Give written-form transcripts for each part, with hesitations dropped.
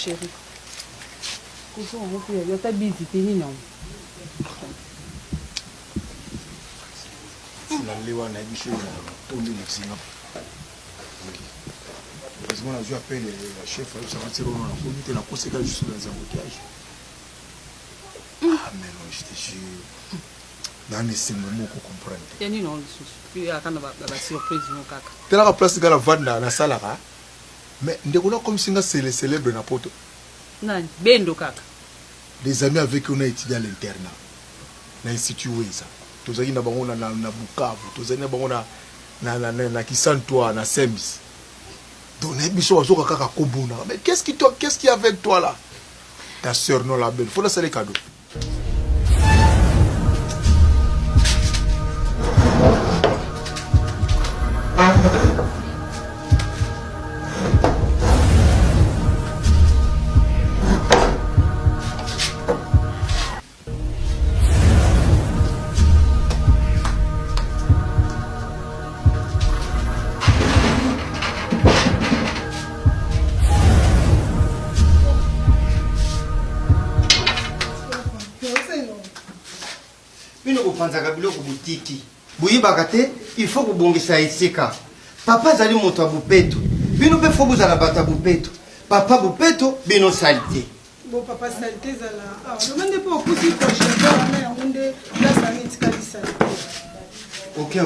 chérie. Il y a ta visite, non? La loi n'a dit que tombé le Singapore. Parce que moi, je appelle le chef, ça va tirer dans la communauté, la conséquence juste dans les embouteillages. Ah, mais non, je te jure. Dans les moments qu'on comprend. Il y a une surprise. Tu as la place de la vanne dans la salle. Mais on a comme si c'est les célèbres dans la poto. Non, Bendo Kaka. Des amis avec qui on a étudié à l'internat. Dans l'Institut Weza. Tous les gens qui ont na Bukavu, tous les gens qui ont na Kisantoa, na Semis. Donc, mais qu'est-ce qui est avec toi là? Ta soeur non la belle. Faut la saler cadeau. Il faut que vous bongiez papa zali moto a bupeto. Bino pe faut vous à la bata bupeto. Papa bupeto bino salité. Bon papa salité zala. Ah, demandez pas au cousin prochain mais on est là ça est salité. OK ouais.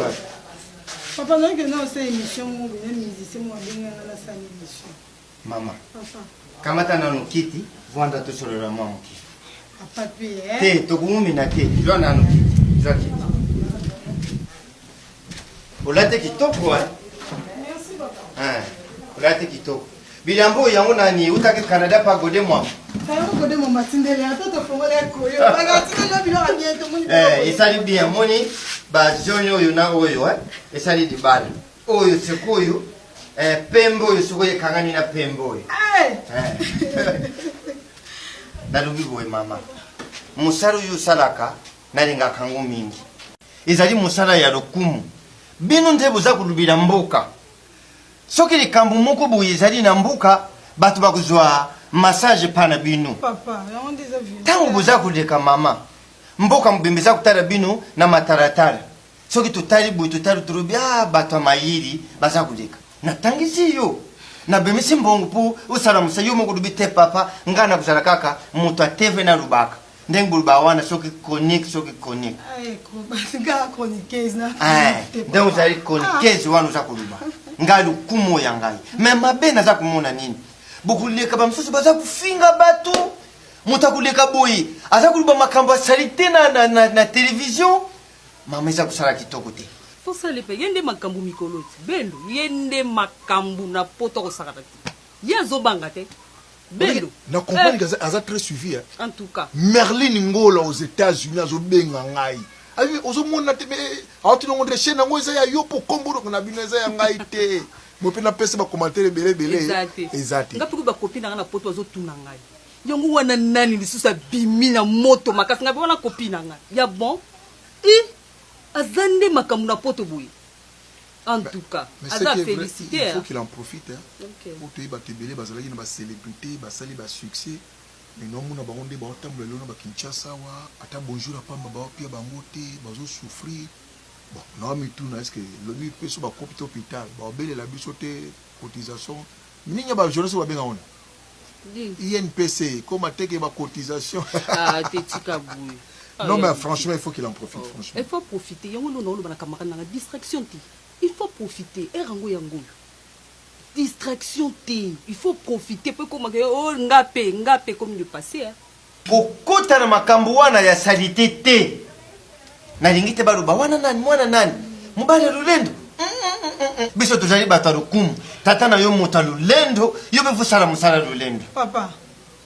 Papa non que non c'est émission où bien musicien moi bien na sa émission. Maman. Papa. Kamata na nokiti, vanda to sur le maman. Papa puis hein. Te to kumumi na te. Jo na nokiti. Jo kiti. Olate kitoko hein. Merci papa. Hein. Olate kitoko. Bilambo yango nani utaki Canada pa gode moi. Ça gode mon matindele atoto fongola koyo. Baga tindele bilo a bien to moni. Esali bien moni ba zonyo yo na oyo hein. Esali di bana. Oyo sekoyo pembo yo sokoye kangani na pembo yo. Dalubi boy mama. Musaru yu salaka nalinga kango mingi. Ezali musala ya lokumu. Bino ndebu za kulubira mboka. Soki likambu moko boye ezali na mboka batu bakuzwa massage pana bino. Papa, on déjà vu. Tango boza kuleka mama. Mboka mbembeza kutara bino na mataratara. Soki tutali boye tutali turubia batu mayiri baza kuleka. Na tangisi yo. Na bemisi mbongo po usala musayo moko dubite papa ngana kuzala kaka mutu ateve na rubaka. Ndengulu bawana soki conique. Ay, basiga coniqueuse na. Donc vous allez coniqueuse wana za kuluba. Ngalu kumo ya ngai. Mais mabena za kumona nini? Bukuleka ba msusu baza kufinga batu. Mutakuleka boyi. Aza kuluba makambo salite na télévision. Mama za kusala kitoko te. Faut ça les payer yende makambu mikoloti. Bendo yende makambu na poto ko sakata. Yazo bangate. Bendo. Na compagnie aza très suivi hein. En tout cas. Merlin Ngola aux États-Unis azo benga ngai. Ayi ozo mona te auti no ngondre chaîne ngo eza ya yo po komboro na bino eza ya ngai te. Mo pe na pesa ba commentaire belé. Exact. Ngapi ba copine na poto azo tuna ngai. Yongo wana nani lisusa bimi na moto makasi ngapi wana copine na ngai. Ya bon? Azande makambu na poto boy. En tout cas, Aza félicité. Il faut qu'il en profite hein. Okay. Pour te ba tebele bazalaki na ba célébrité, ba sali ba succès. Mais non mona ba onde ba otambola lelo na ba Kinshasa wa ata bonjour à pamba ba pia ba ngote bazo souffrir. Bon, non mais tout est-ce que le lui peut so ba copite hôpital, ba obele la bisoté cotisation. Ninya ba journée so ba benga ona. INPC, comment teke ba cotisation. Ah, tetika boy. Non mais franchement il faut qu'il en profite franchement. Il faut profiter. Yango no no bana camarade na distraction ti. Il faut profiter. Erango yango. Distraction ti. Il faut profiter pour comme oh ngape comme le passé hein. Kokota na makambo wana ya salite te. Na lingite baluba wana nani mwana nani. Mubale lulendo. Biso tujali batarukumu. Tata na yo mota lulendo, yo befu sala musala lulendo. Papa.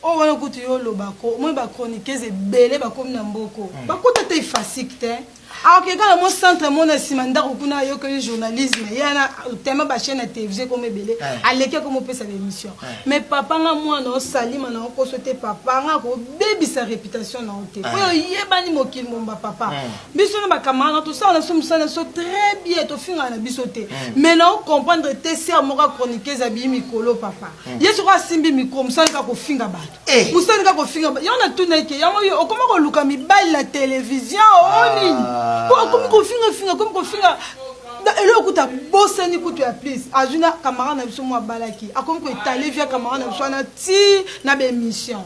Oh wana kuti yo lobako, moi ba chroniqueuse belé ba comme na mboko. Ba kota te facile te. Alors que quand mon centre mon simanda kuna yo que journalisme il y a tellement ba chaîne télévision comme belé à l'équipe comme on peut sa émission mais papa nga moi no salima na ko sauter papa nga ko baby sa réputation na hote ko yebani mokili mon papa biso na ba camarade tout ça on a so très bien to finga na biso te mais non comprendre te ser mo ka chroniquer zabi mikolo papa yeso ka simbi micro musanga ko finga ba musanga ko finga ba yona tout na ke yango yo comment ko luka mi bal la télévision oni comme kofinga comme kofinga eloko ta bosani kutu ya please azuna camarade na biso mo balaki akomi ko étaler via camarade na biso na ti na be mission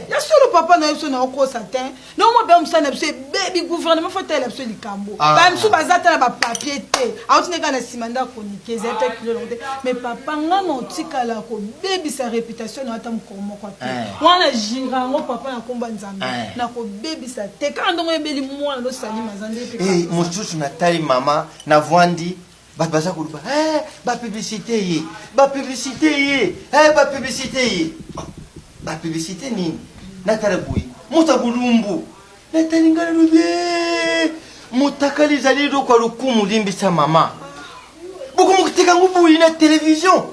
ya solo papa na biso na ko satin no mo be musana biso baby gouvernement faut telle biso likambo ba biso bazata na ba papier te autine kana simanda chroniquer zeta kilo londe mais papa nga no tikala ko baby sa réputation na tam ko mo ko te wana jira ngo papa na komba nzambe na ko baby sa te quand ndongo ebeli mwana no salima zande pe mosusu na tali mama na voandi baza kuluba ba publicité ye ba publicité nini natala boyi muta bulumbu natalingana lubye mutakali zaliro kwa lukumu limbisa mama buku mukitika ngubuyi na television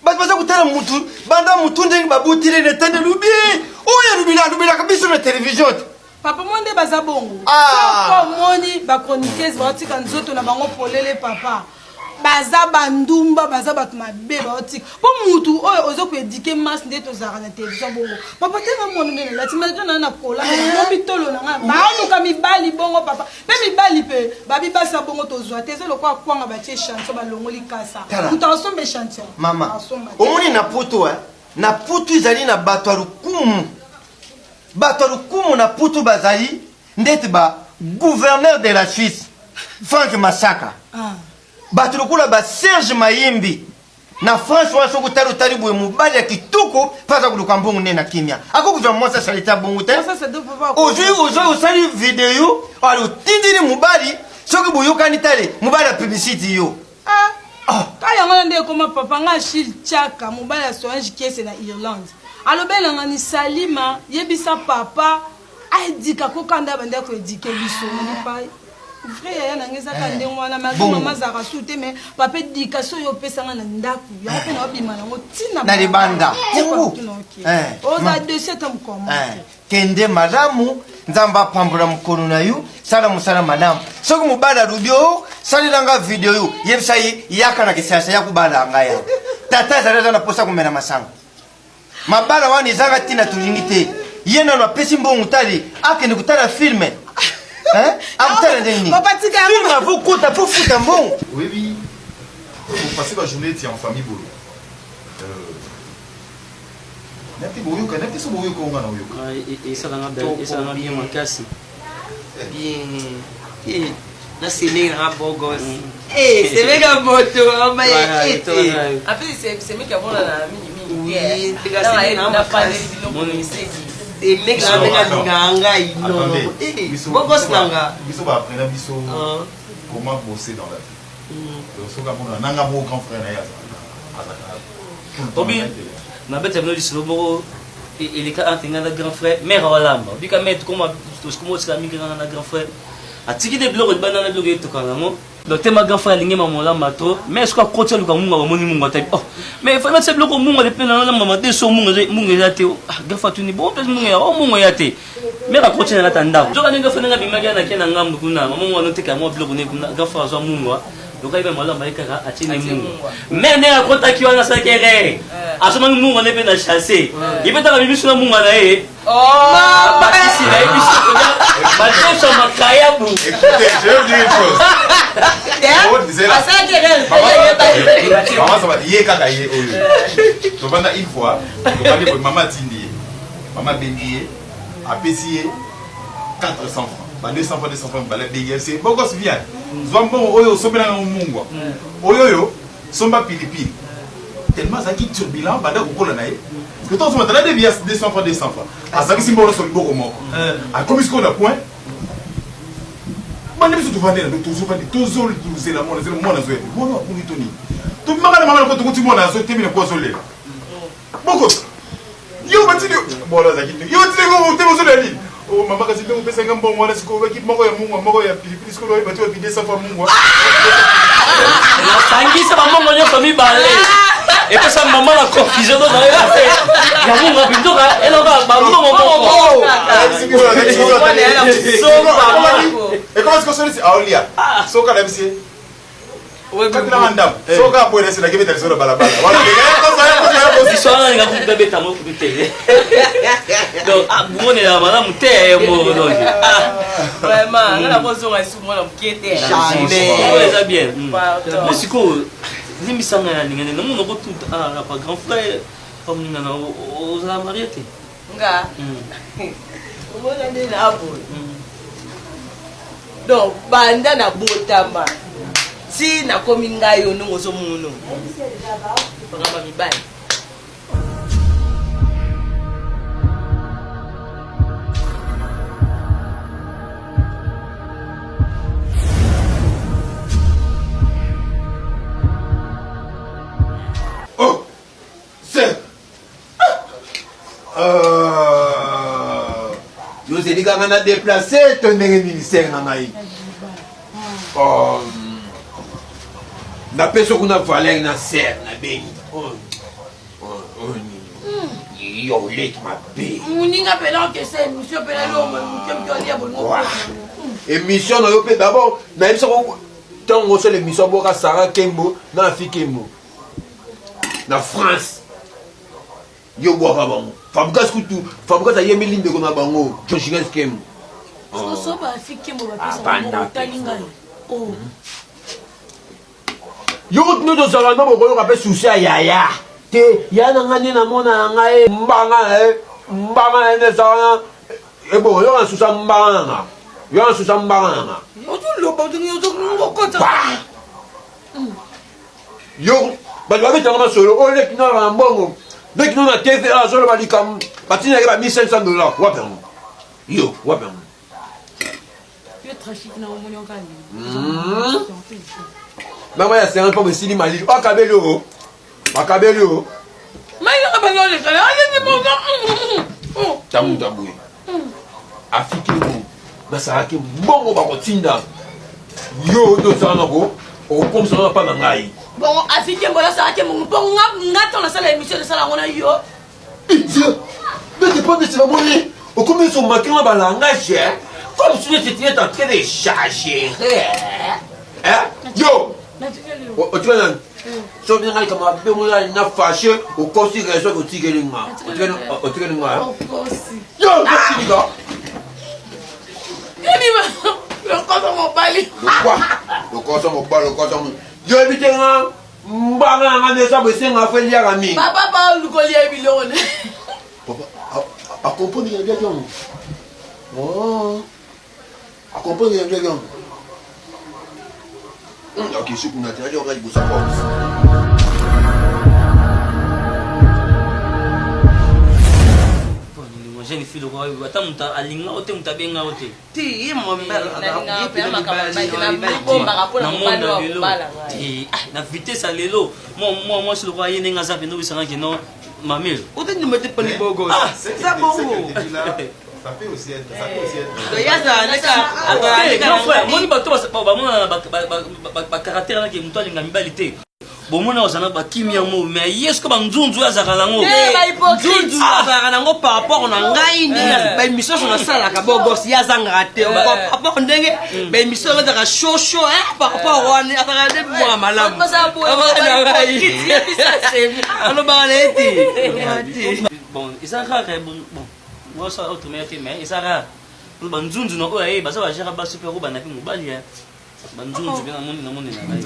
baza kutala mutu banda mutunde babutire netande lubye oya lubila kabisa na television papa monde baza bongo ko moni ba chroniqueuse ba tika nzoto na bango polele papa baza bandumba baza batu mabe ba tika po mutu oyo ozo ko éduquer masse ndeto zara na télévision bongo papa te na mona na la tima na kola na bitolo na nga ba luka mibali bongo papa pe mibali pe babi basa bongo to zwa te zo kwa kwanga ba tie chanson ba longoli kasa utasombe chanson mama omoni na putu izali na bato alukumu na putu bazali ndeti ba gouverneur de la Suisse Franck Masaka bato lukula ba Serge Mayimbi na François Sokutaro taribu mubali ya kituko paza kuluka mbongo nena kimia ako gouvernement ça salita bongo te aujourd'hui usali vidéo alo tindiri mubali soki buyuka nitale mubali publicité yo kaya ngana nde koma papa nga Achille Chaka mubali ya Solange Kiese na Irlande alobela ngani salima yebisa papa aidika ko kanda banda ko edike biso ni pa vrai ya nangeza kande mwana mama zaka sute mais papa dika so yo pesa ngana ndaku ya pe na bima nango tina na libanda oza de cet homme comme kende madamu nzamba pambula mkono na yu sala musala madamu soki mubala rubio sali langa video yu yebisa yaka na kisasa ya kubala ngaya tata zaleza na posa kumena masanga mabala wani zanga tina tulingite yena na pesi mbongo tali akende kutala filme akutala ndeni film avo kota pour foutre mbongo oui pour passer la journée en famille bolo nati boyo kana tiso boyo ko ngana boyo isa langa bien makasi bien na c'est un beau gosse c'est méga moto après c'est méga bon la oui, et mec là nganga ino bogos nanga biso ba apprendre biso comment bosser dans la vie donc so ka mona nanga mo grand frère na ya obi na bete no dislo boro il est quand un grand frère mère olamba bi ka mettre comment tout ce comment ça mi grand grand frère atiki de blog banana blog eto kana mo donc tema grand frère lingi maman lamba trop mais est-ce que côté luka munga ba moni munga tabi oh mais il faut mettre ce bloc munga de pena na maman de so munga yate grand frère tuni bon peut munga o munga yate mais ka côté na tanda jo kana ngafana ngabi magia na kena ngambu kuna maman wana teka mo blog ne kuna grand frère zo munga donc il va malamba ikaka atine munga mais ne raconta ki wana sa kere asoma munga ne pena chasser il peut ta bibi sur munga na ba ici là et puis écoutez, je vais dire une chose. Maman, ça va dire kaka ye oyo. To banda une fois, to banda ko maman tindi. Maman bendié a payé 400 francs. Ba 200 francs ba la bendié c'est bon gosse bien. Zombo oyo sobela na mungwa. Oyo somba pilipili. Tellement ça qui turbulent banda ko kola na ye. Parce que toi, tu m'as donné des 200 francs. À ça, si on a son beau mort. À comme ce qu'on a point. Je suis tout vendeur, tous les la monnaie, c'est le monde à jouer. Bon, non, on est toni. Tu m'as dit, maman, quand tu m'as dit, tu m'as dit, quoi, soleil. Bon, yo, vas-y, bon, là, yo, tu m'as dit, tu m'as dit, Oh, maman, quand tu fais 5 bon mois, c'est quoi qui m'a envoyé pilipili, ce que l'on a battu à pied 200 fois mon mois. La sanguine, ça va m'envoyer comme il balai. Et puis ça maman la confusion dans la tête. La maman plutôt elle va et comment est-ce que ça dit Aolia soka la bisi ouais quand la mandam soka pour laisser la kebeta sur la balabala voilà ils sont là les gars bébé tamo kuté donc bon est là madame té mo donc vraiment on a besoin de moi la mkete jamais ça bien mais c'est quoi limisanga ya ningane na muno ko tout ah pas grand frère comme ningana aux mariés nga ubona nini hapo donc banda na botama si nakomi ngai yo ndongo so muno bakaba mibali oh c'est nous c'est dit qu'on a déplacé ton ministère na ngai na peso kuna valeur na serre na bengi yo lek ma be muninga pela que c'est monsieur pela lo monsieur lia bon émission na yo pe d'abord na biso ko tango so l'émission boka Sarah Kembo na Fikembo na France yo boka bango Fabrice Kutu Fabrice ayemi linde ko na bango Joshines Kembo so ba Fikembo ba pesa talinga oh yo no to sala no ko yo ka pe souci yaya te ya na ngani na mona ngai mbanga ne sala e bo yo na souci mbanga yo na souci mbanga o tu lo ba tu yo to ko ta yo ba ba beta na solo o le kino na mbongo le kino na TV a solo ba likam patina ke ba $1,500 wa permo yo wa permo yo trafic na omoni okani mama ya serre pas sili mali akabelo akabelo mais il va pas le faire allez tamu tamu afiki mo basaraki mbongo bakotinda yo to sana ko o comme ça pas na ngai bon afike mbola ça ke mon bon ngato na sala émission de sala ngona yo Dieu mais dépend de ce moment au comme son maquin ba langage comme si tu étais en train de charger hein yo o tu vois so bien ngai kama be mo la na fâché au conseil raison au tigelinga o tigelinga yo merci les gars le corps mon bali quoi le corps mon yo bitenga mbanga ngane sa besenga fe lia kami papa ba lukolia bilone papa a comprendre les gars oh a comprendre les gars ok c'est pour notre radio on va y bosser jeune fille de roi ata muta alinga ote muta benga ote ti mo mbala na pe makaba na bomba kapona mbalo mbala ti na vitesse lelo moi sur le roi yene ngaza pe no bisanga ke no mamelo ote ni mete pani bogo c'est ça bon ça fait aussi être do yaza neka grand frère moni bato ba mona ba caractère na ke muto alinga mibali te bomona ozana bakimia mo mais yesko banzunzu azaka nango ba hypocrite azaka nango par rapport na ngai ni ba émission na sala ka bogos yazanga te par rapport ndenge ba émission azaka show par rapport wana azaka de moi malamu alors ba leti bon isaka bon moi ça autre mais isaka banzunzu no oye baza ba jera ba super ba na fi mobali ya banzunzu bien na moni na ngai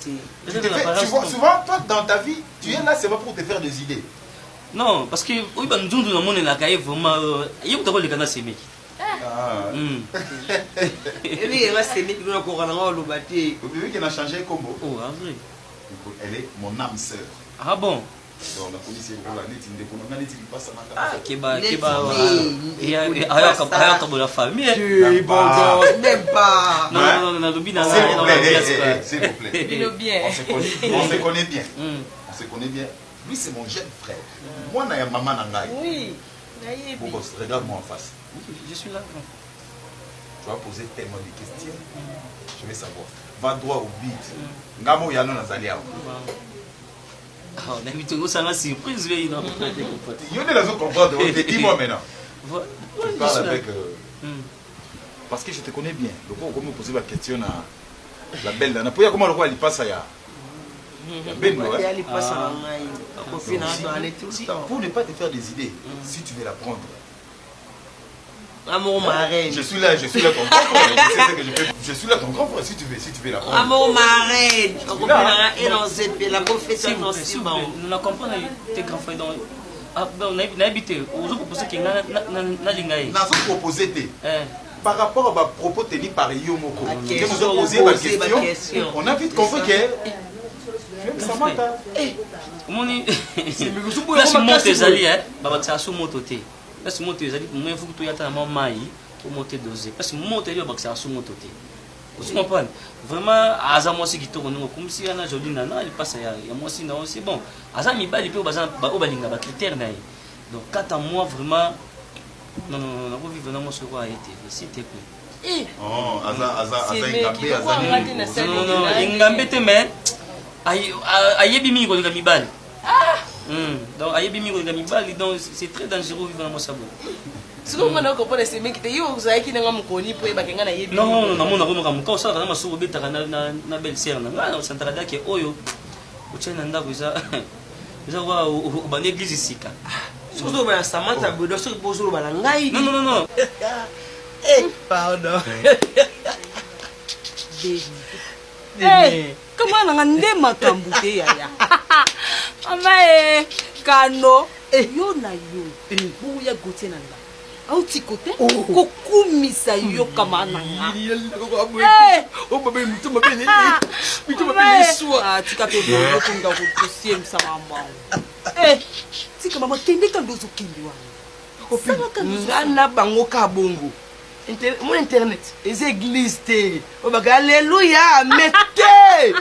tu vois souvent toi dans ta vie tu es là c'est pas pour te faire des idées non parce que oui banzunzu na moni na kai vraiment yiko to le kana semeki et va semeki na ko kana ngolo bati au début qu'elle a changé comme oh vrai elle est mon âme sœur ah bon donc la police est pour la neti ndeko na neti passe na ah keba et aya ka la famille bon même pas non lobi na s'il vous plaît on se connaît bien lui c'est mon jeune frère moi na ya maman na ngai oui Beau gosse, regarde-moi en face. Je suis là. Tu vas poser tellement de questions. Je vais savoir. Va droit au but. Ngamo Yano Nazalia. On a mis tout ça en surprise. Il y a des raisons comprendre. Dis-moi maintenant. Tu parles avec. Parce que je te connais bien. Donc, on me poser la question à la belle Nana. Pourquoi comment le roi il passe à ya? Pour ne pas te faire des idées, si tu veux la prendre. Amour marraine. Je suis là ton grand frère. Je suis là ton grand frère si tu veux la prendre. Amour marraine. La confession non si bon. Nous ne comprenons tes grands frères dans. Ah ben on a habité. On a proposé qu'il n'a lingaï. N'a pas proposé par rapport à propos tenus par Yomoko. Je vous ai posé ma question. On a vite compris que. Samantha. Moni. Là si monte ezali baba tsa so mototé. Là si monte ezali moi il faut que tu y attends mai pour monter doser. Parce que monte ezali baba tsa so mototé. Vous comprenez? Vraiment aza moi aussi qui tourne comme si ana joli nana il passe ya moi aussi non c'est bon. Aza mi bali pe baza ba obalinga ba critère na. Donc quand à moi vraiment non on vivre dans mon sur quoi a été s'il te plaît. Oh aza ingambé aza. Non ingambé te mais ayebi mingi kolinga mibali. Donc ayebi mingi kolinga mibali donc c'est très dangereux vivre dans mon sabot. Si vous ne comprenez pas, c'est que vous avez qui n'a pas connu pour y bakenga na yebi. Non na ko ça na masuko betaka na belle sœur na centrada ke oyo uchena ndako za wa ubani église sika. Surtout ba Samantha bodo so bozo ba ngai. Non. Pardon. Comment on a ndé makambu te yaya. Mama kano yo na yo. Buya gote nanga. Au tikote kokumisa yo kama nanga. Oh bébé mutu mabene. Mutu mabene soa. Tika pe boyo kunga kutusie msama. Tika mama kende kandozo kimbiwa. Ngana bango ka bongo. Mon internet, les églises, alléluia, mettez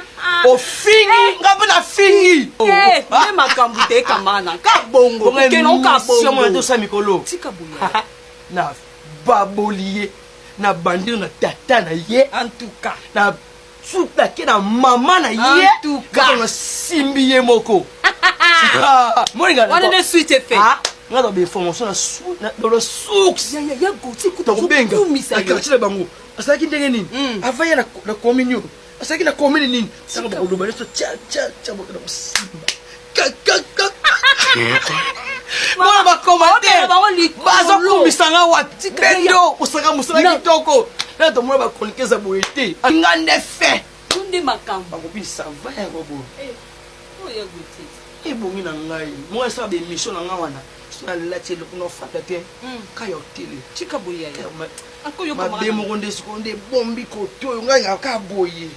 au fini, on a fini. Eh, ma kambute kamana, kabongo, kenon kabongo. On a ça mikolo. Tika boya. Na babolier, na bandir na tata na ye. En tout cas, na souta ke na maman na ye. En tout cas, na simbiye moko. Moringa. On est suite fait. Nga do be formation na le souk ya goti kuta kubenga akachile bango asaki ndenge nini avaya na communion asaki na communion nini sanga ba kuloba leso cha ba simba Mwana ba commentaire baza kumisanga wati bendo usanga musanga kitoko na to mwana ba kolikeza boete ngande fe tunde makambo bakobi sava ya robo oya goti ebongi na ngai moi ça be mission na ngawana na la tele kuno fata te kayo tele tika boya ya akoyo kama ba demo konde sekonde bombi ko to ngai ka boye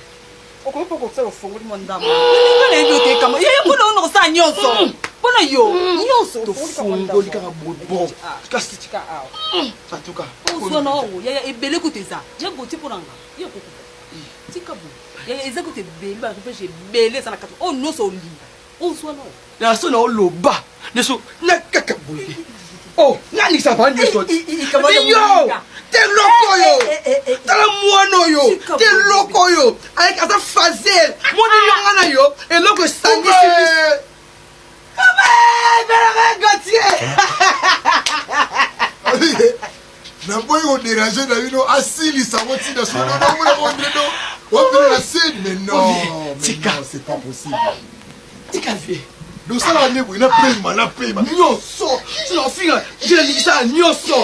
okopo ko tselo fongo di mondama ngale yo te kama ye ko no sa nyonso bona yo nyonso to fongo di ka bon kasi tika a en tout cas so no ya ebele ko teza ya goti ponanga ye ko tika bo ya ezako te bele ba ko je bele sana ka o no so li on so no na so na loba neso na kakaboye oh nani sa ba nyoso yo te loko yo tala mwana yo te loko yo avec asa fazel moni yonga na yo et loko sangi service kama bela gatie na boy on déranger na bino asili sa woti na so na mona on la scène mais non c'est pas possible tika vie donc ça la nebo ina payma nyonso sino finga jela nikisa nyonso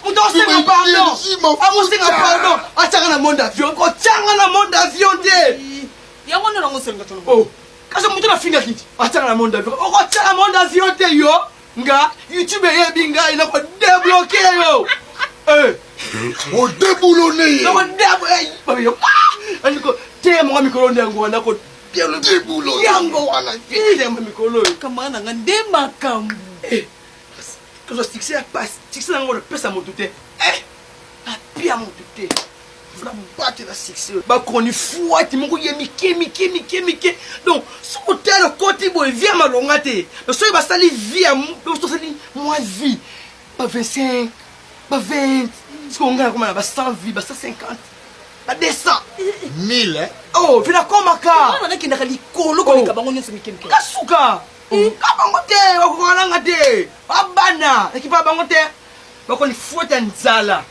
muto senga pardon amu senga pardon atanga na monde avion ko tanga na monde avion de yango no ngo senga tono oh kaso muto na finga kiti atanga na monde avion ko tanga monde avion de yo nga YouTube yebinga ina ko débloquer yo o déboulonné no débloquer yo aniko te mo mikolo ndango na ko déboulonné yango wana te mo mikolo kama na ngande makambu que je fixe à passe fixe na ngoro pesa motute a pia motute la battre la fixe ba koni fuati moko yemi kemi donc ce côté le côté boy vient malonga te le soy ba sali vie so sali moi vie 25, 20, ce qu'on gagne comme 100 vies, 150, 200. 1000, hein? Oh, vina koma ka. On a qui n'a pas l'école, qu'on est capable de se mettre. Kasuka. Kabangote, wakukalanga te. Abana, ekipa bangote. Bakoni fueta nzala.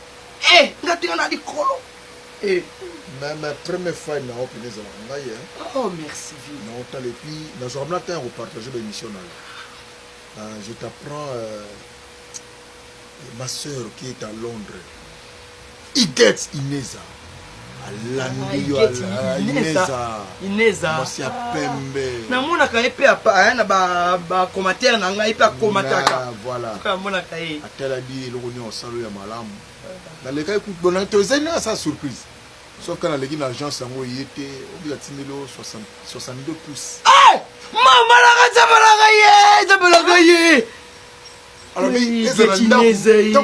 Ngatinga na likolo. Ma première fois, il n'a pas pu Oh, merci, vie. Et puis, dans ce moment-là, on partage l'émission. Je t'apprends ma soeur qui est à Londres. Iget Ineza. Ineza. Merci à Pembe. Namona ka epe apa na ba commentaire na ngai pe akomataka. Voilà. Ka mona ka e. Atela bi le roni on salut ya malamu. Dans les cas écoute bon on ça surprise. Sauf quand les l'agence sango yete obi atinelo 62 pouces. Eh! Mama la zabala ye. Alors tant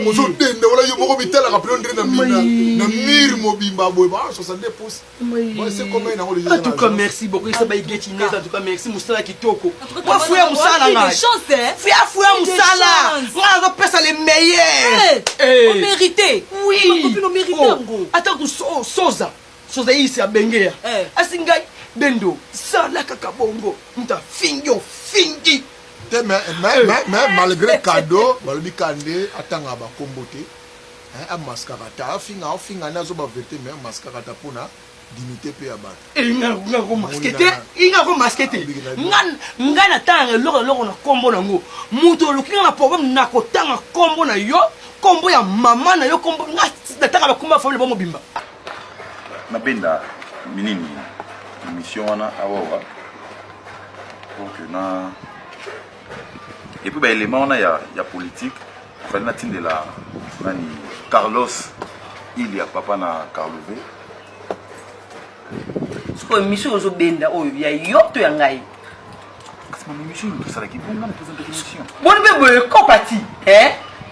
qu'on se donne voilà yo moko bitala ka prendre na mina na mir mobimba boy ba 62 pouces. Moi c'est comment na ngolo. En tout cas merci beaucoup ça ba Getinez en tout cas merci musala kitoko. Moi fouya musala na. Fouya musala. Moi on pesa les meilleurs. On mérite. Oui. On mérite. Attends que Soza ici à Bengea. Asingai Bendo sala kakabongo. Mta fingi. Mais malgré cadeau, Balobi Kandé attend à Bakombote. Un mascarata, a finga na zo ba vérité mais mascarata pona dignité pe abat. Inga ko maskete. Ngana tanga loko na kombo na ngo. Muto lukinga na problème na ko tanga kombo na yo, kombo ya mama na yo kombo na tanga ba komba famille ba mobimba. Na benda minini émission wana awawa. Donc na et puis, l'élément, il y a politique. Il fallait de la Carlos, il y a papa na Carlo V. C'est une émission aux Benda, il y a yoto yangai. C'est une émission, tout ça qui bon, une émission. Bon, mais quoi parti? Il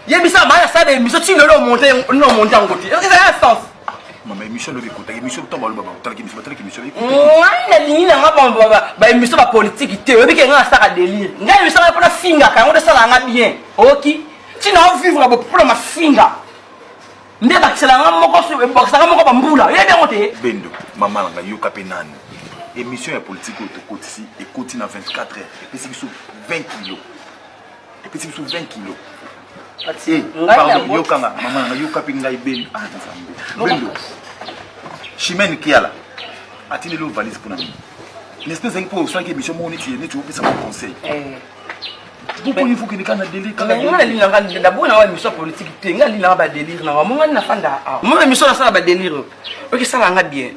y a ça, ça des émissions, tu ne l'as monté en côté. Ça a un sens. Mais émission le écoute, émission de temps baba, émission la ligne na ba émission ba politique té, obi ke nga ça délire. Nga émission na pona finga ka on ça la bien. OK. Tu n'as vivre pour ma finga. Nde ba tsela nga moko so e boxa nga moko ba mbula. Ya bien monté. Bendo, maman nga yo kapenani. Émission ya politique au côté ici et continue à 24 heures. Et puis c'est sous 20 kilos. Et puis c'est sous 20 kilos. Pardon, yo kanga maman nga yo kapinga ibendo. Ah, Bendo. Chimène qui a là, a-t-il le valise pour nous? N'est-ce pas pour soigner l'émission monnaie ni tu veux ça mon conseil. Pourquoi il faut que les canaux délire quand même d'abord na émission politique te ngali na ba délire na mo ngani na fanda mo émission na ça ba délire. OK ça la nga bien.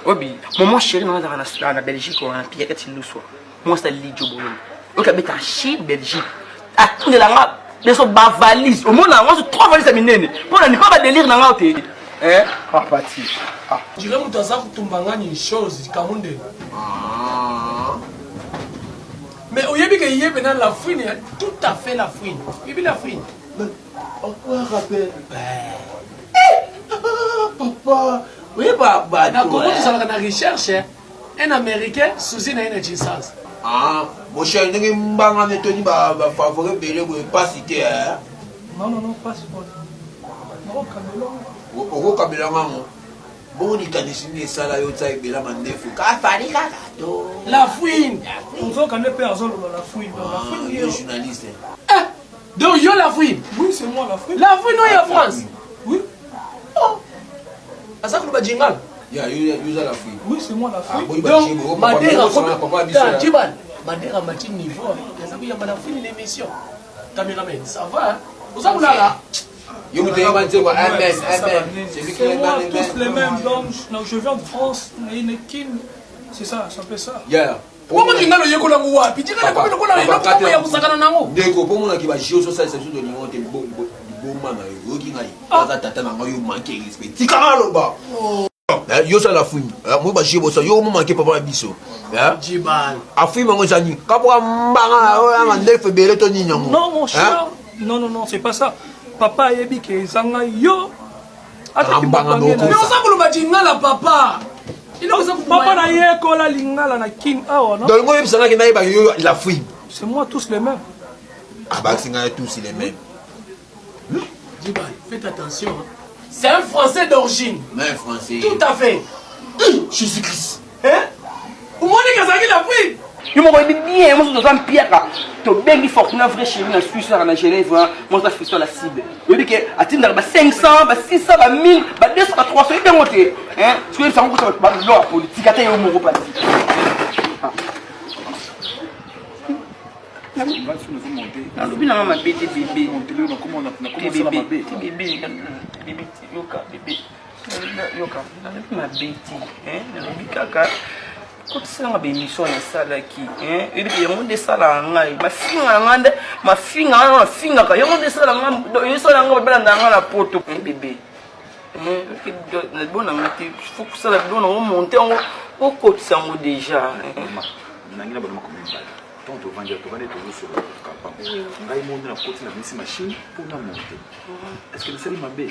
Obi, maman chérie na Belgique on a Pierre Tiluswa. Moi c'est Lidjo Bolom. OK beta chi Belgique. A tout de la nga de so ba valise. Au monde na moi 3 valises à minene. Pour ne pas ba délire na nga te. Parti. Je dirais que ça une chose, Kamunde. Mais au Yébi, il y a la fouine, tout à fait la fouine. Il y a la fouine. Pourquoi rappelle? Papa, oui, papa. Comment tu savais qu'on a recherche un Américain sous une licence? Ah, mon cher, il y a un banc en étonnement, va favoriser, vous ne pas citer. Non, pas ce point. Non, Camelon. Oko kabila ngango boni kanisini sala yo tsa ibela mandefu ka fali kaka to la fouine on sent quand même personne dans la fouine le journaliste donc yo la fouine oui c'est moi la fouine non en France oui oh asa ko ba jingal ya yo la fouine oui c'est moi la fouine donc madera papa Tiban madera mati niveau ça veut dire la fouine l'émission caméraman ça va vous avez là yo vous devez dire quoi amen c'est moi tous les mêmes donc je viens de France une kin c'est ça fait ça yeah comment tu ngalo yeko langu wapi tika na kwa na ya kusakana nango ndeko po mona ki ba jio so ça c'est de lingo te bo mama yo ki ngai za tata na yo manke respect tika ngalo ba yo ça la fouine moi ba jio so yo mo manke papa biso jibal afi mango jani kapwa mbanga o ndefe bele to ni nyango non mon cher non c'est pas ça papa yebi ke zanga yo ata mbanga no ko mais osabulu bajingala papa papa na yeko la lingala na king awa non donc moi bisanga ke naïba yo la fouine c'est moi tous les mêmes ah bah c'est tous les mêmes Djiban, faites attention. C'est un Français d'origine. Mais Français. Tout à fait. Jésus-Christ. Hein? Vous m'avez dit que la pris. Je me dis bien, moi je dois me piquer. Tu as bien fort, tu as vrai chez nous en Suisse, en Genève, moi je suis sur la cible. Je dis que à titre de 500, 600, 1000, 200, 300, et bien monté. Hein? Parce que ça va être la politique, à terre, on va kotisanga bemission ya salaki ebi yango nde esala ngai mafinga na ngai mafingaka yango nde esala ngai esala ngai babelanda ngai na poto bebe bona nga te faut kosala bilona omonte yango okotisa yango déjà nangi na banoma komibala ntango tovandi tozosola kapanga ngai monde na koti na bimisi machine mpona monte est ce que nasali mabe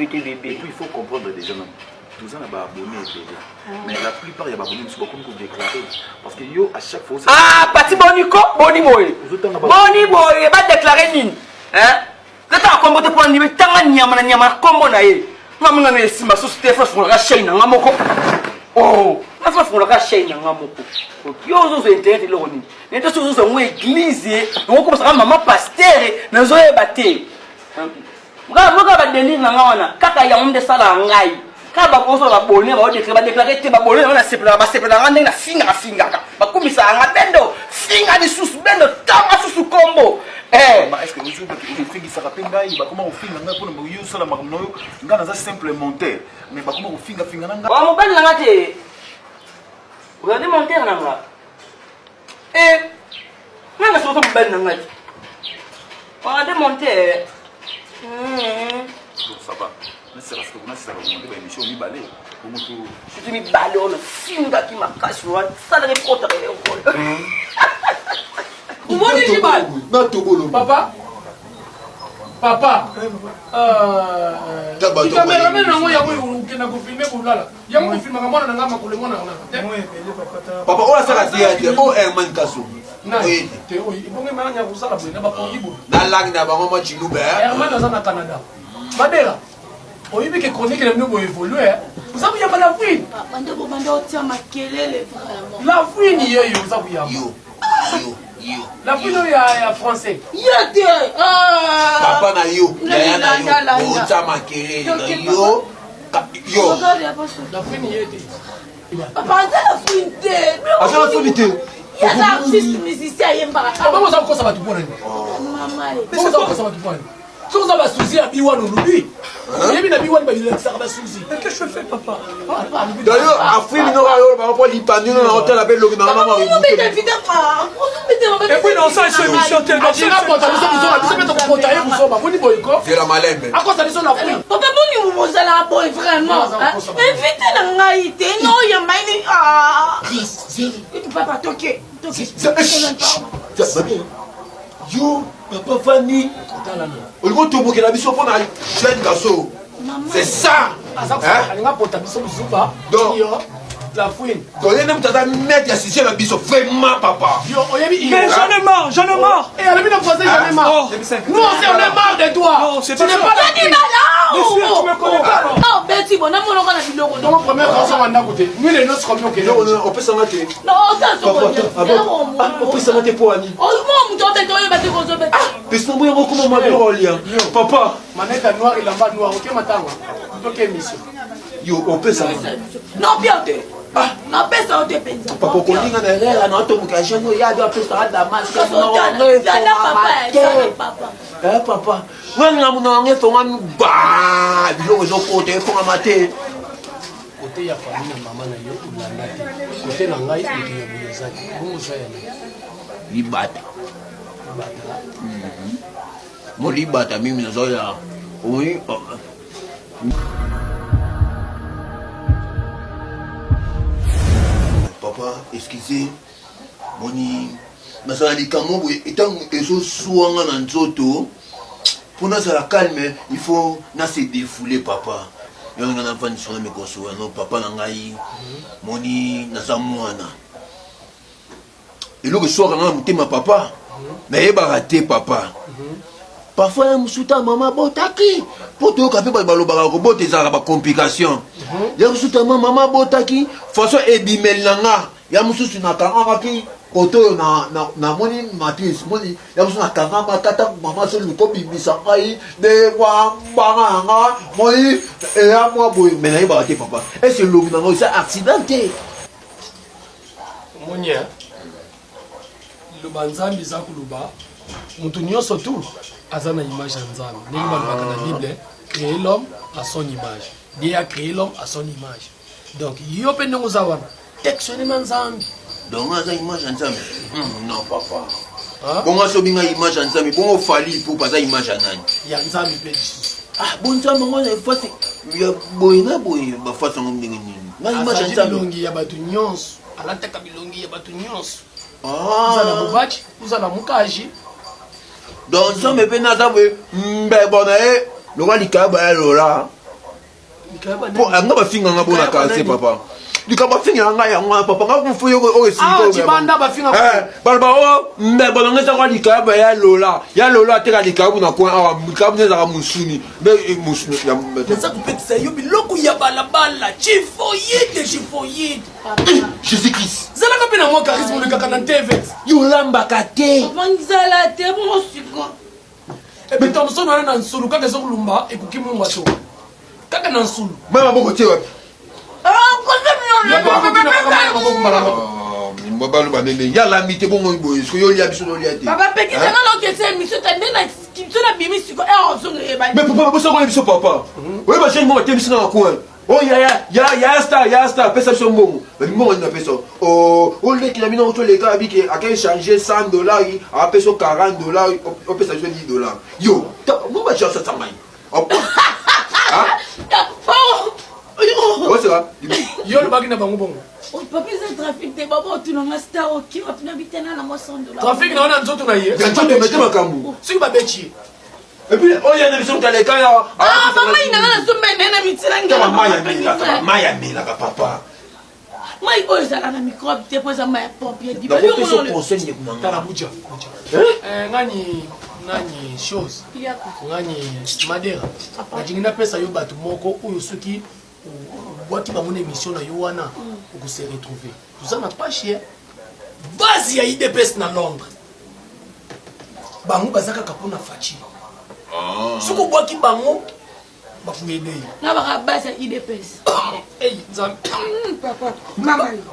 te bebe et puis il faut comprendre déjà même tous en abonnés mais la plupart il y a abonnés mais beaucoup nous déclarer parce que yo à chaque fois pati boniko boni boy ba déclarer nini hein lata kombo te pour ni tanga nyama kombo na ye ngamunga ne simba so Stefan fona ka chaîne nga moko na fona ka chaîne nga moko yo zo internet lo nini nto so zo ngwe église ngoko ba mama pasteur na zo e bate nga ba délire na nga wana kaka ya monde sala ngai ka ba koso ba bonne ba déclarer te ba bonne na sepela ngande na finga ba komisa nga bendo finga ni susu bendo tanga susu kombo est-ce que vous fingi ça rappelle ngai ba comment finga nga pour mo yo sala makamno yo ngana za simple monter mais ba comment finga nga ba mo belle nga te regardez monter na nga nga so to belle nga te regardez monter ça va. C'est parce que vous avez une émission mi balé. Je suis mi balé on finga qui m'a caché ça le report Vous voyez Djiban? Papa. Tu caméraman na ngoya ko kena ko filmer ko lala. Ya mo filmer ka mona na ngama ko le mona na. Papa on a ça la théâtre o Herman Kasso. Oui. Te o ibonge manya ko sala bwe na ba ko yibo. Na langue na bango ma Chilube. Herman na na Canada. Badera. Oui, mais que chronique est venue évoluer. Vous savez, il y a la fouine. La fouine, il y a la fouine, il y a français. Papa na yo. Ota makele. Yo. La fouine, il y a. Papa, la fouine. La fouine. Il y a l'artiste musicien. Maman, ça va quoi ça va tout pour maman. Ça va quoi ça va tout pour si vous avez un souci à Biwan ou Loubi, il y a Biwan qui a un souci. Qu'est-ce que je fais, papa? D'ailleurs, après, il y a un lipanio dans l'hôtel avec le gouvernement. Et puis, non, ça, c'est une émission tellement. C'est la malène. À quoi ça dit son affaire? Papa, vous vous allez à boy, vraiment. Invitez la ngaïté. Non, il y a maïné. Papa, toqué. Yo, papa Fanny. C'est ça. Donc, la fouine. Donc, il y a un mettre assisté à biso vraiment papa. Mais j'en ai marre. Et à la minute française, j'en ai marre. Non, on est marre de toi. Non, c'est pas ça. Monsieur, tu me connais pas. Non, Betty, bon, on a vu le donc, première chanson, on a goûté. Nous, les nôtres, comme nous, on peut s'en mater. Non, ça, on peut s'en mater pour Annie. Oh, mon Dieu, t'es battu comme ça. Mais c'est moi, comment on m'a vu, papa. Manette noire, il en bas noir. Ok, maintenant. Ok, mission. Yo, on peut s'en mater. Non, bien, non, personne ne peut pas. Papa, on dit que là, on a tout le monde. Il y a deux personnes de la masse. Papa. Moi, je suis côté, il faut mater. Côté, il y a famille, maman, côté, il y a un Libata. Mon libata, mimi nazoya. Oui. Papa, excusez. Moni, nasala likambo etant ezosuanga na nzoto. Pour nous la calme, il faut se défouler papa. Il y a un enfant qui sont mes consoles, non papa nangai. Moni nazamuana. Et le soir on a ma papa. Mais il va rater papa. parfois ya mosuta mama botaki po toyoka mpe balobaka kobota ezalaka bacomplication ya mosuta mama botaki façon ebimeli na nga ya mosusu nakangakaki koto oyo namoni matrice moni ya mosusu nakangama tata mama so luko bimisa ngai nde wambanga na nga moi eya mwa boye me nayebaka te papa ese elongi na ngai eza accident te monia liloba nzambe eza koloba moto nyonso tu aza na image ya nzambe ndenge balobaka na bible créer l'homme à son image Dieu a créé l'homme à son image donc yo mpe ndenge oza wana textionema nzambe donc aza image ya nzambe non papa bongo asobinga image ya nzambe bongo fali po paza image ya nani ya nzambe mpe lisusu bon nzambe ngo na efasi ya boye na boye bafasi yango ndenge nini na image ya nzambe bilongi ya bato nyonso alataka bilongi ya bato nyonso uza na mobaji uza na mokaji donc nzambe mpe naza boye mbebo na ye lokwa likayaba ya lola po anga bafinganga bona kase papa likaba finga nga yango papa nga kufu yo o esiko tibanda bafinga balba o mbebo na ngeza kwa likayaba ya lola teka likabu na kwa awa likabu neza musuni be musuni ya nza kupekisa yo biloko ya balabala chifoyide Jésus Christ zalaka mpe na mwa charisme olekaka na tv yolambaka te nzala te bongo siko epe thomson wana na nsulu kaka ezokolumba ekoki mumba to kaka na nsulu mama boko te wapi baloba ndenge yalami te bongo boye soki yolia biso nolia te papa pekisanga lokesa émission ta nde na biso na bimi siko ozongeyeba mais papa bosakola biso papa oyeba jeune moko te biso na coin oh ya star pesa biso mbongo mbongo nini apesa olekila bino otoleka abike ake changer $100 apesa $40 opesa biso $10 yo mo bachasa tsamai yo lobaki na bango bongo papa eza trafic te baba otunanga star oki otuna bitena na $100 trafic na wana nzoto na ye nzoto mete makambo soki babeti ye epuis oyo na biso motaleka ya mama inanga nazomba enena mitila mai yamelaka papa mai oyo ezala na microbe te po eza mai ya pompier tala buja ngani chose ngani madera najingi napesa yo bato moko oyo soki obwaki bango na émission na yo wana okose retrouve toza na page base ya idps na londres bango baza kaka mpona faci soki obwaki bango bakuyede na baka base ya idps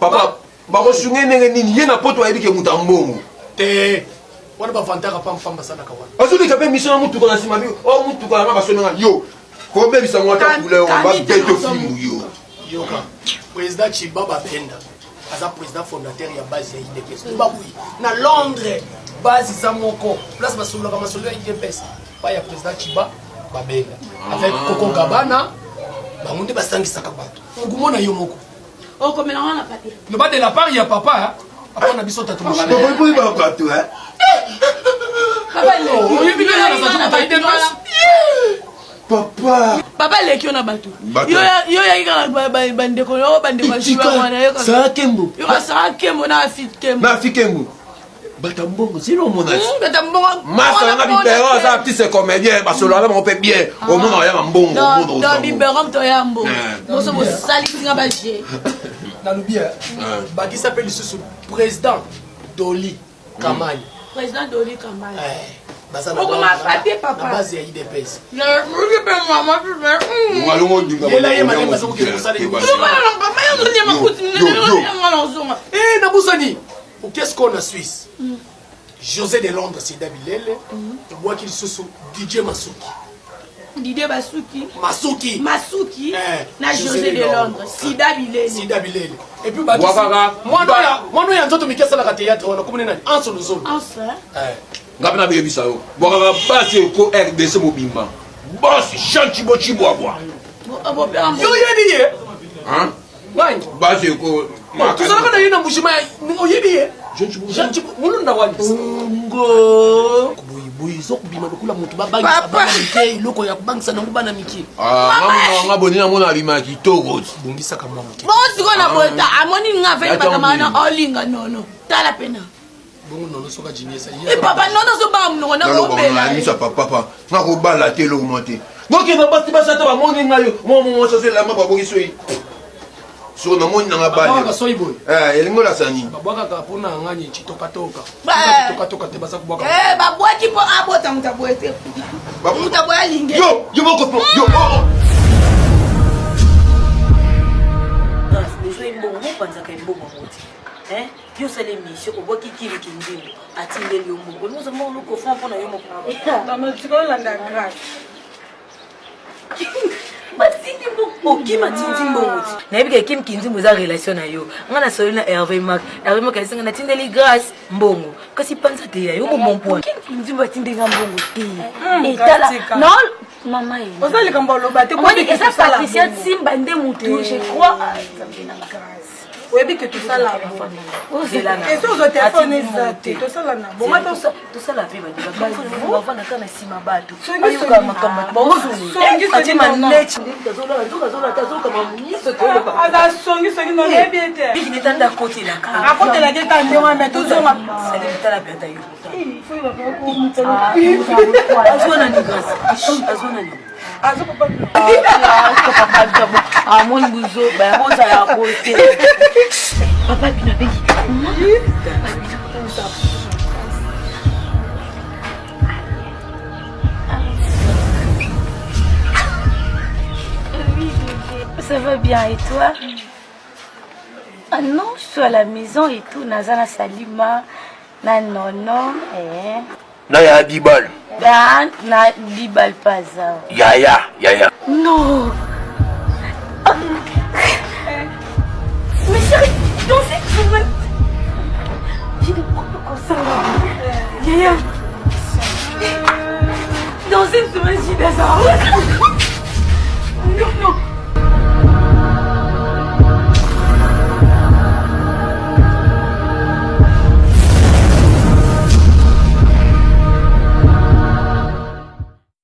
papa bakosunge ndenge nini ye na poto ayebi ke moto ambongo te wana bavantaka pamfam basalaka wana azoleka mpe mission ya motuka na nsima bi o motuka nanga basonenga yo kobebisa ngo ata couleur babeto filmu yo yoka président chiba babenda aza président fondateur ya base ya idps babuyi na londres base eza moko place basololaka masolo ya idps pa ya président chiba babenda avec koko gabana bango nde basangisaka bato okomona yo moko okomela wana pate loba de la part ya papa apona biso tatoboyi babato papa leki yo na bato yo yaki kaka bandeko yo bandeko sara kembo sara kembo na afi kembo bata mbongo sino omonaki masa nanga bibero aza petite comédien basololaka bango mpe bien omona oyaka mbongo bibero mtoya mbongo boso bosalisinga baje nalobi bakisa mpe lisusu président doli kamani président doli kamani baza na base ya idps nabusani qu'est-ce qu'on a Suisse José de Londres Sida Bilele obwaki lisusu DJ Masuki Didier Masuki na José de Londres Sida Bilele et puis mwana ya nzoto miki asalaka théâtre wana komone nani anso lozolo ngapi na biyebisa yo bwakaka basi eko RDC mobimba basi chanchibo chibwabwa yo yebi ye ngani basi eko tozalaka na ye na mbushima oyebi ye mulunda wani ngo boyi zokubima lokula moto babangisa bana mike eloko ya kubangisa nango bana mike nga boni namona abima kitoko bongisaka mwa moke bosiko na bota amoni nga veli bakamana olinga nono tala pena Bon, non, soka jingé ça. Et papa, non, so ba mnoko na ko bela. Non, ça papa. Na ko bala te lo monter. Donc il va pas te passer ba moni ngayo. Moi ça c'est la mapa boki soyi. So na moni na bala. Ba soyi boy. Elingo la sani. Ba bwaka ka pona ngani chitoka toka. Toka te basa kubwaka. Ba bwaki po abota mtabwete. Mtabwa linge. Yo moko yo. Yo c'est l'émission au bout qui dit attendez le mot nous avons le coffre pour na yo moko Maman tu connais la grâce. Matindi mbongo ki matindi mbongo na yebi ke kim kinzi moza relation na yo ngana solo na Hervé Mark alisinga na tindeli grâce mbongo kasi panza te ya yo bon point kim kinzi matindi mbongo te etala non maman yi Osali kamba lo bate ko ni esa Patricia Simba nde mutu je crois oui, que tout ça là. Et sur le téléphone, tout ça là. Bon, maintenant, tout ça là, on va voir quand on s'y mabato. Papa, tu n'avais ça va bien et toi? Ah non, je suis à la maison et tout. Nazana Salima, na nono, Na ya Bibal. na Bibal pas ça. Yaya. Non.